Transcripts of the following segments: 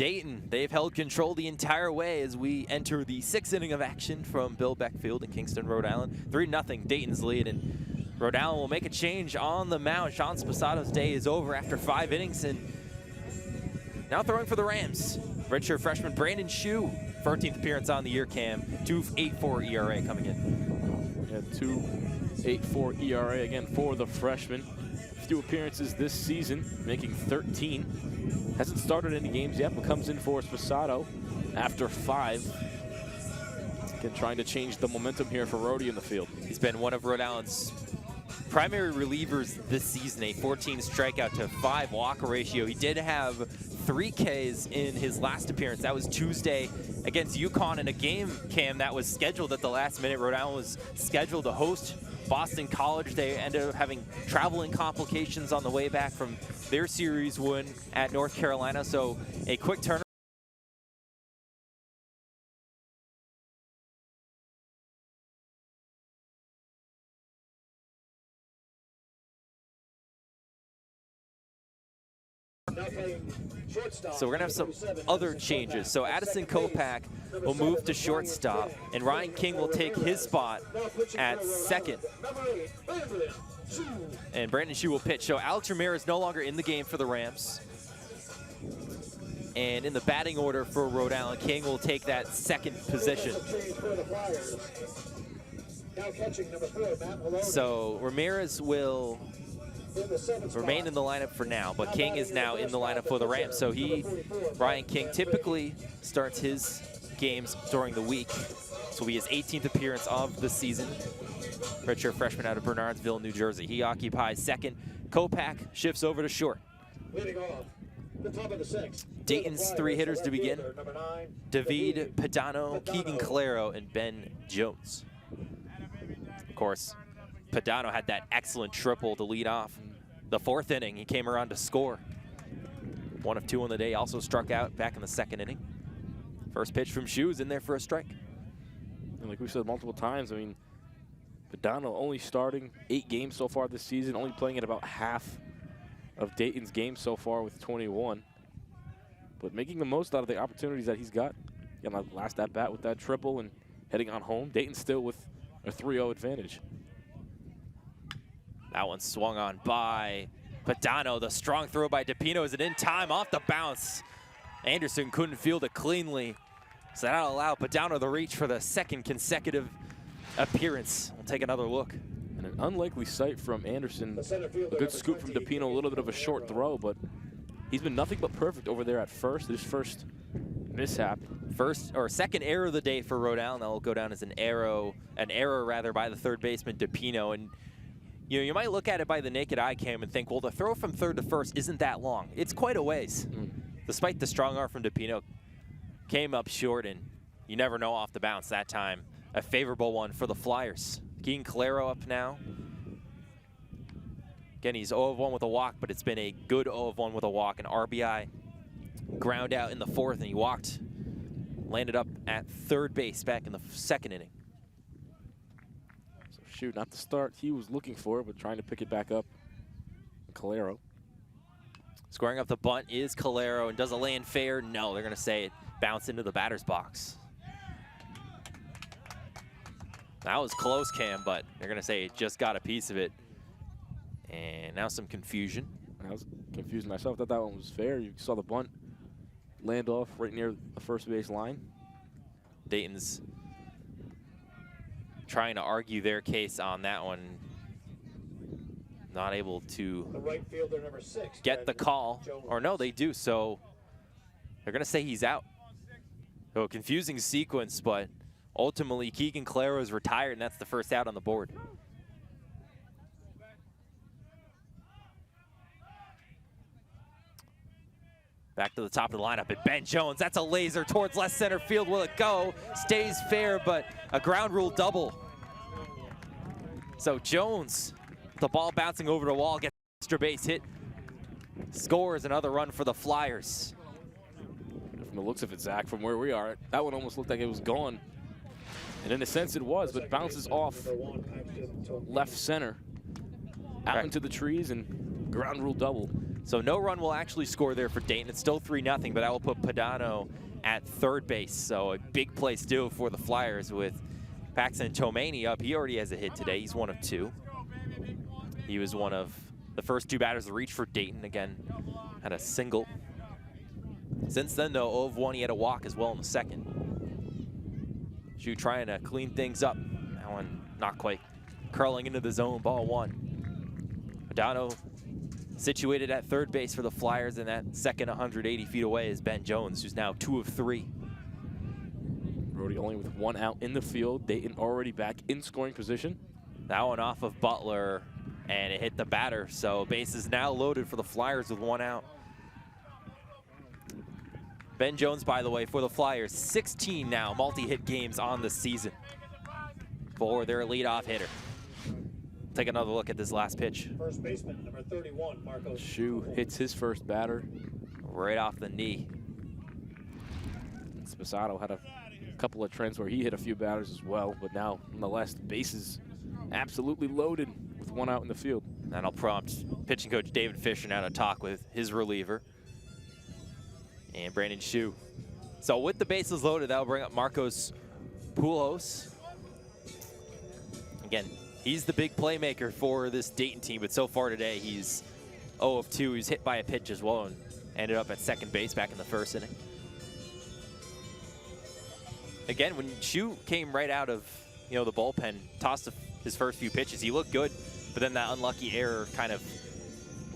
Dayton, they've held control the entire way as we enter the 6th inning of action from Bill Beck Field in Kingston, Rhode Island. 3-0 Dayton's lead, and Rhode Island will make a change on the mound. Sean Sposato's day is over after 5 innings, and now throwing for the Rams, redshirt freshman Brandon Shue, 14th appearance on the year, Cam. 2.84 ERA coming in. Yeah, 2.84 ERA again for the freshman. Few appearances this season, making 13. Hasn't started any games yet, but comes in for Sposato after 5. Again, trying to change the momentum here for Rhodey in the field. He's been one of Rhode Island's primary relievers this season, a 14 strikeout to 5 walk ratio. He did have 3 Ks in his last appearance. That was Tuesday against UConn in a game, Cam, that was scheduled at the last minute. Rhode Island was scheduled to host Boston College. They ended up having traveling complications on the way back from their series win at North Carolina. So a quick turnaround. So we're gonna have some other changes. So Addison Kopak will move to shortstop, and Ryan King will take his spot at second. And Brandon Shue will pitch. So Alex Ramirez is no longer in the game for the Rams. And in the batting order for Rhode Island, King will take that second position. So Ramirez will remain in the lineup for now, but King is now in the lineup for the Rams. So Ryan King typically starts his games during the week. This will be his 18th appearance of the season. Redshirt freshman out of Bernardsville, New Jersey. He occupies second. Kopak shifts over to short. Dayton's 3 hitters to begin: David Padano, Keegan Calero, and Ben Jones. Of course, Padano had that excellent triple to lead off the 4th inning. He came around to score. 1 of 2 on the day, also struck out back in the 2nd inning. First pitch from Shue is in there for a strike. And like we said multiple times, I mean, Padano only starting 8 games so far this season, only playing at about half of Dayton's games so far with 21. But making the most out of the opportunities that he's got. Again, last at bat with that triple and heading on home. Dayton still with a 3-0 advantage. That one swung on by Padano. The strong throw by DePino. Is it in time? Off the bounce. Anderson couldn't field it cleanly. So that'll allow Padano the reach for the 2nd consecutive appearance. We'll take another look. And an unlikely sight from Anderson. A good scoop from DePino, a little bit of a short throw, but he's been nothing but perfect over there at first. His first mishap. Second error of the day for Rhode Island. That will go down as an error by the 3rd baseman DePino. And you might look at it by the naked eye, Cam, and think, well, the throw from 3rd to 1st isn't that long. It's quite a ways. Despite the strong arm from DePino, came up short, and you never know off the bounce that time. A favorable one for the Flyers. Keegan Calero up now. Again, he's 0 of 1 with a walk, but it's been a good 0 of 1 with a walk. An RBI ground out in the 4th, and he walked, landed up at 3rd base back in the 2nd inning. Shoot, not the start he was looking for, but trying to pick it back up. Calero. Squaring up the bunt is Calero, and does it land fair? No, they're going to say it bounced into the batter's box. That was close, Cam, but they're going to say it just got a piece of it. And now some confusion. I was confused myself. I thought that one was fair. You saw the bunt land off right near the 1st base line. Dayton's trying to argue their case on that one. Not able to right fielder, number 6, get the call. Or no, they do. So they're going to say he's out. So a confusing sequence, but ultimately Keegan Calero is retired, and that's the first out on the board. Back to the top of the lineup, and Ben Jones, that's a laser towards left center field. Will it go? Stays fair, but a ground rule double. So Jones, the ball bouncing over the wall, gets an extra base hit, scores another run for the Flyers. From the looks of it, Zach, from where we are, that one almost looked like it was gone. And in a sense it was, but bounces off left center, out into the trees, and ground rule double. So no run will actually score there for Dayton. It's still 3-0, but that will put Padano at third base. So a big play still for the Flyers with Paxton Tomani up. He already has a hit today. He's 1 of 2. He was one of the first 2 batters to reach for Dayton. Again, had a single. Since then, though, 0 of 1, he had a walk as well in the second. Shu trying to clean things up. That one not quite. Curling into the zone, ball 1. Padano situated at third base for the Flyers, and that second 180 feet away is Ben Jones, who's now 2 of 3. Rhodey only with 1 out in the field. Dayton already back in scoring position. That one off of Butler, and it hit the batter. So base is now loaded for the Flyers with 1 out. Ben Jones, by the way, for the Flyers, 16 now multi-hit games on the season for their leadoff hitter. Take another look at this last pitch. First baseman, number 31, Marcos. Shu hits his first batter. Right off the knee. Sposato had a couple of trends where he hit a few batters as well, but now, nonetheless, the base is absolutely loaded with 1 out in the field. That'll prompt pitching coach David Fisher now to talk with his reliever and Brandon Shu. So with the bases loaded, that'll bring up Marcos Poulos. Again, he's the big playmaker for this Dayton team, but so far today, he's 0 of 2. He's hit by a pitch as well and ended up at second base back in the first inning. Again, when Shu came right out of the bullpen, tossed his first few pitches, he looked good, but then that unlucky error kind of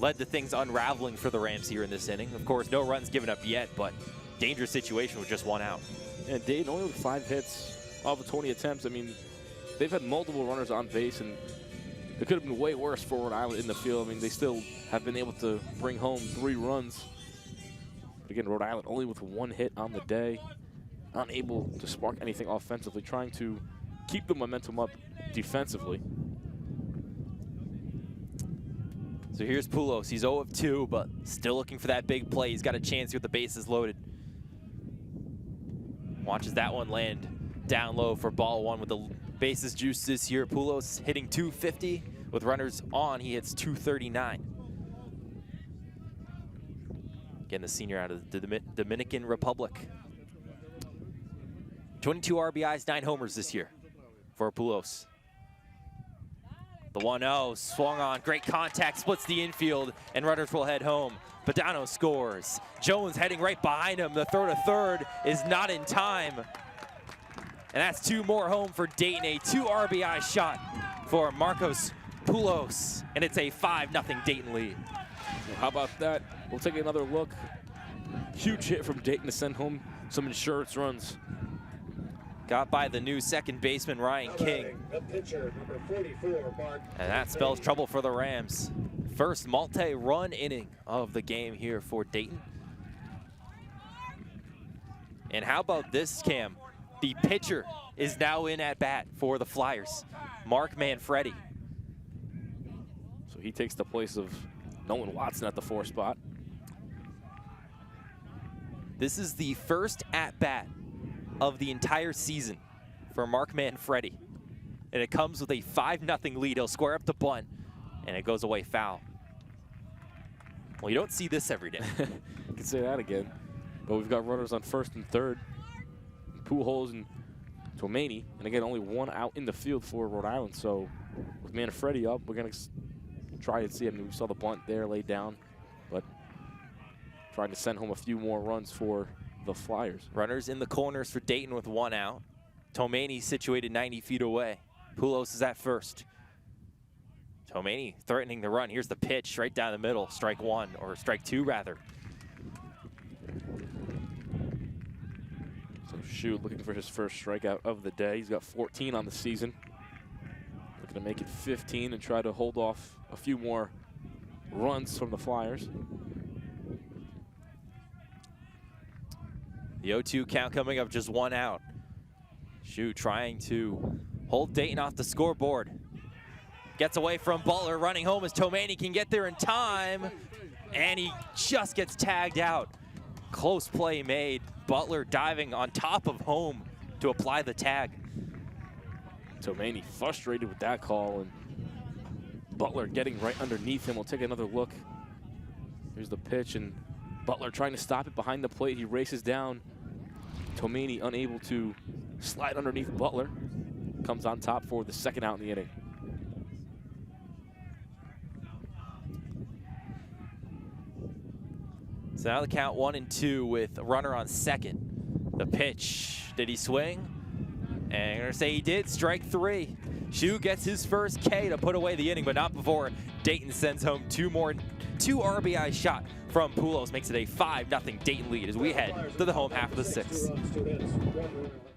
led to things unraveling for the Rams here in this inning. Of course, no runs given up yet, but dangerous situation with just 1 out. And Dayton only with 5 hits off of 20 attempts. I mean, they've had multiple runners on base, and it could have been way worse for Rhode Island in the field. I mean, they still have been able to bring home 3 runs. But again, Rhode Island only with 1 hit on the day, unable to spark anything offensively, trying to keep the momentum up defensively. So here's Poulos. He's 0 of 2, but still looking for that big play. He's got a chance with the bases loaded. Watches that one land down low for ball 1 with the bases juiced this year. Poulos hitting .250. With runners on, he hits .239. Again, the senior out of the Dominican Republic. 22 RBIs, 9 homers this year for Poulos. The 1-0 swung on, great contact, splits the infield, and runners will head home. Padano scores. Jones heading right behind him. The throw to third is not in time. And that's 2 more home for Dayton. A 2 RBI shot for Marcos Poulos. And it's a 5-0 Dayton lead. Well, how about that? We'll take another look. Huge hit from Dayton to send home some insurance runs. Got by the new second baseman, Ryan King. The pitcher, number 44, Mark. And that spells trouble for the Rams. First multi-run inning of the game here for Dayton. And how about this, Cam? The pitcher is now in at bat for the Flyers, Mark Manfredi. So he takes the place of Nolan Watson at the 4 spot. This is the first at bat of the entire season for Mark Manfredi. And it comes with a 5-0 lead. He'll square up the bunt, and it goes away foul. Well, you don't see this every day. You can say that again. But we've got runners on first and third. Pujols and Tomani. And again, only 1 out in the field for Rhode Island. So with Manfredi up, we're going to try and see. I mean, we saw the bunt there laid down, but trying to send home a few more runs for the Flyers. Runners in the corners for Dayton with 1 out. Tomani situated 90 feet away. Poulos is at first. Tomani threatening the run. Here's the pitch right down the middle. Strike 1, or strike 2 rather. So Shu looking for his first strikeout of the day. He's got 14 on the season. Looking to make it 15 and try to hold off a few more runs from the Flyers. The 0-2 count coming up, just 1 out. Shu trying to hold Dayton off the scoreboard. Gets away from Butler, running home as Tomani can get there in time. And he just gets tagged out. Close play made. Butler diving on top of home to apply the tag. Tomani frustrated with that call, and Butler getting right underneath him. We'll take another look Here's the pitch, and Butler trying to stop it behind the plate. He races down. Tomini unable to slide underneath Butler. Comes on top for the second out in the inning. So now the count 1-2 with a runner on second. The pitch, did he swing? And I'm gonna say he did, strike 3. Shu gets his first K to put away the inning, but not before Dayton sends home 2 RBI shot from Poulos, makes it a 5-0 Dayton lead as we head to the home half of the 6th.